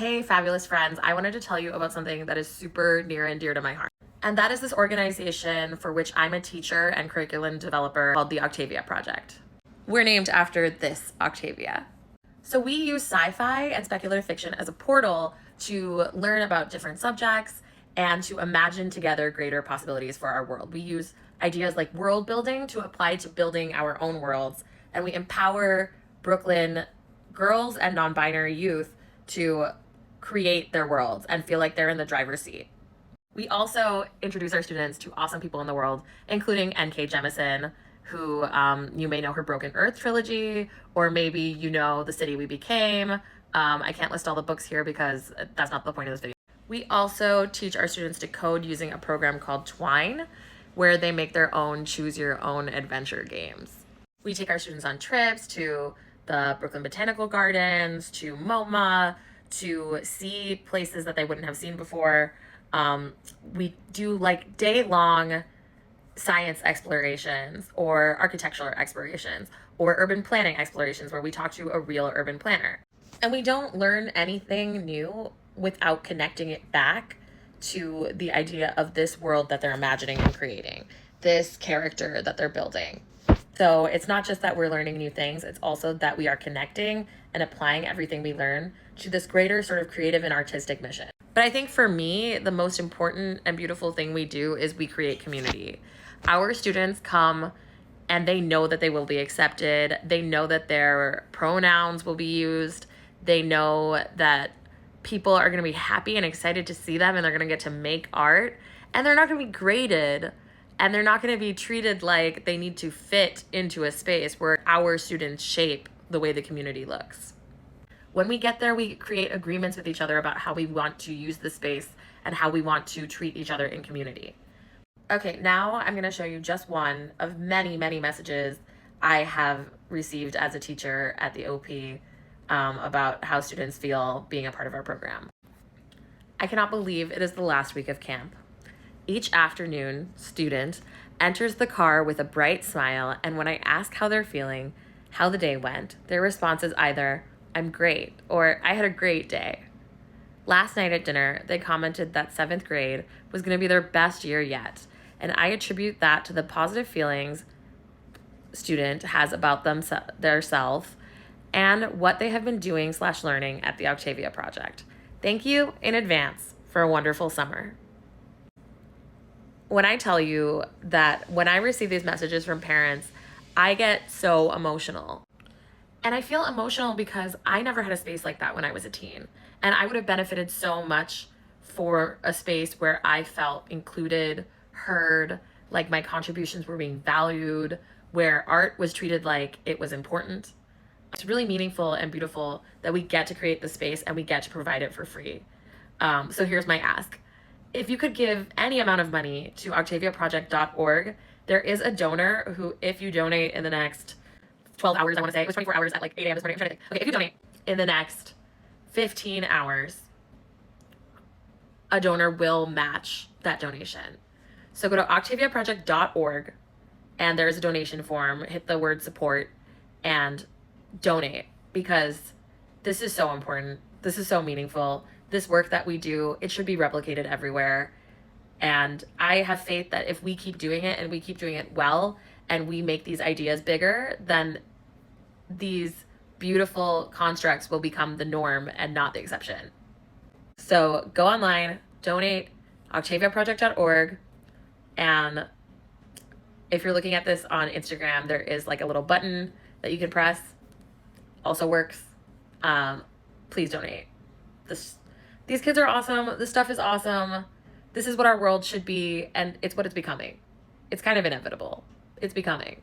Hey, fabulous friends. I wanted to tell you about something that is super near and dear to my heart. And that is this organization for which I'm a teacher and curriculum developer called the Octavia Project. We're named after this Octavia. So we use sci-fi and speculative fiction as a portal to learn about different subjects and to imagine together greater possibilities for our world. We use ideas like world building to apply to building our own worlds, and we empower Brooklyn girls and non-binary youth to create their worlds and feel like they're in the driver's seat. We also introduce our students to awesome people in the world, including N.K. Jemisin, who you may know her Broken Earth trilogy, or maybe you know The City We Became. I can't list all the books here because that's not the point of this video. We also teach our students to code using a program called Twine, where they make their own choose your own adventure games. We take our students on trips to the Brooklyn Botanical Gardens, to MoMA, to see places that they wouldn't have seen before. We do like day-long science explorations or architectural explorations or urban planning explorations where we talk to a real urban planner. And we don't learn anything new without connecting it back to the idea of this world that they're imagining and creating, this character that they're building. So it's not just that we're learning new things, it's also that we are connecting and applying everything we learn to this greater sort of creative and artistic mission. But I think for me, the most important and beautiful thing we do is we create community. Our students come and they know that they will be accepted. They know that their pronouns will be used. They know that people are going to be happy and excited to see them, and they're going to get to make art, and they're not going to be graded, and they're not going to be treated like they need to fit into a space where our students shape the way the community looks. When we get there, we create agreements with each other about how we want to use the space and how we want to treat each other in community. Okay, now I'm going to show you just one of many, many messages I have received as a teacher at the OP about how students feel being a part of our program. I cannot believe it is the last week of camp. Each afternoon, student enters the car with a bright smile, and when I ask how they're feeling, how the day went, their response is either, "I'm great," or "I had a great day." Last night at dinner, they commented that 7th grade was going to be their best year yet, and I attribute that to the positive feelings student has about their self and what they have been doing / learning at the Octavia Project. Thank you in advance for a wonderful summer. When I tell you that when I receive these messages from parents, I get so emotional. And I feel emotional because I never had a space like that when I was a teen. And I would have benefited so much for a space where I felt included, heard, like my contributions were being valued, where art was treated like it was important. It's really meaningful and beautiful that we get to create the space and we get to provide it for free. So here's my ask. If you could give any amount of money to octaviaproject.org, there is a donor who, if you donate in the next 12 hours, I want to say, it was 24 hours at like 8 a.m. this morning. I'm trying to think. Okay, if you donate in the next 15 hours, a donor will match that donation. So go to octaviaproject.org and there's a donation form. Hit the word support and donate, because this is so important. This is so meaningful. This work that we do, it should be replicated everywhere. And I have faith that if we keep doing it and we keep doing it well and we make these ideas bigger, then these beautiful constructs will become the norm and not the exception. So go online, donate, octaviaproject.org, and if you're looking at this on Instagram, there is like a little button that you can press. Also works. Please donate. These kids are awesome. This stuff is awesome. This is what our world should be, and it's what it's becoming. It's kind of inevitable. It's becoming.